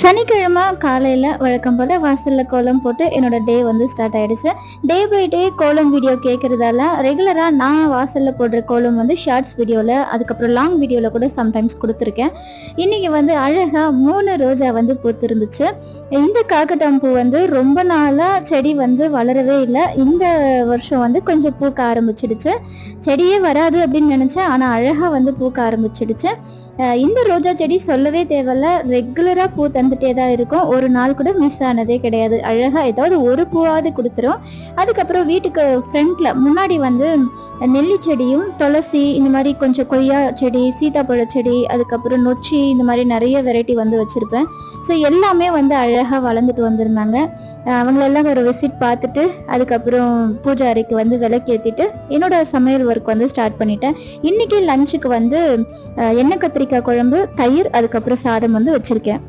சனிக்கிழமை காலையில் வழக்கம் போல் வாசலில் கோலம் போட்டு என்னோட டே வந்து ஸ்டார்ட் ஆயிடுச்சு. டே பை டே கோலம் வீடியோ கேட்குறதால ரெகுலராக நான் வாசலில் போடுற கோலம் வந்து ஷார்ட்ஸ் வீடியோவில், அதுக்கப்புறம் லாங் வீடியோவில் கூட சம்டைம்ஸ் கொடுத்துருக்கேன். இன்றைக்கி வந்து அழகாக 3 ரோஜா வந்து பூத்திருந்துச்சு. இந்த காக்கட்டாம்பூ வந்து ரொம்ப நாளாக செடி வந்து வளரவே இல்லை. இந்த வருஷம் வந்து கொஞ்சம் பூக்க ஆரம்பிச்சிடுச்சு. செடியே வராது அப்படின்னு நினச்சேன், ஆனால் அழகாக வந்து பூக்க ஆரம்பிச்சிடுச்சு. இந்த ரோஜா செடி சொல்லவே தேவையில்ல, ரெகுலரா பூ தந்துட்டே தான் இருக்கும். ஒரு நாள் கூட மிஸ் ஆனதே கிடையாது. அழகா ஏதாவது ஒரு பூவாவது கொடுத்துரும். அதுக்கப்புறம் வீட்டுக்கு ஃப்ரண்ட்ல முன்னாடி வந்து நெல்லி செடியும், துளசி, இந்த மாதிரி கொஞ்சம் கொய்யா செடி, சீதாப்பழ செடி, அதுக்கப்புறம் நொச்சி, இந்த மாதிரி நிறைய வெரைட்டி வந்து வச்சிருப்பேன். ஸோ எல்லாமே வந்து அழகா வளர்ந்துட்டு வந்திருந்தாங்க. அவங்களெல்லாம் ஒரு விசிட் பார்த்துட்டு அதுக்கப்புறம் பூஜை அறைக்கு வந்து விளக்கேற்றிட்டு என்னோட சமையல் ஒர்க் வந்து ஸ்டார்ட் பண்ணிட்டேன். இன்னைக்கு லஞ்சுக்கு வந்து எண்ணெய் கத்திரிக்காய் குழம்பு, தயிர், அதுக்கப்புறம் சாதம் வந்து வச்சிருக்கேன்.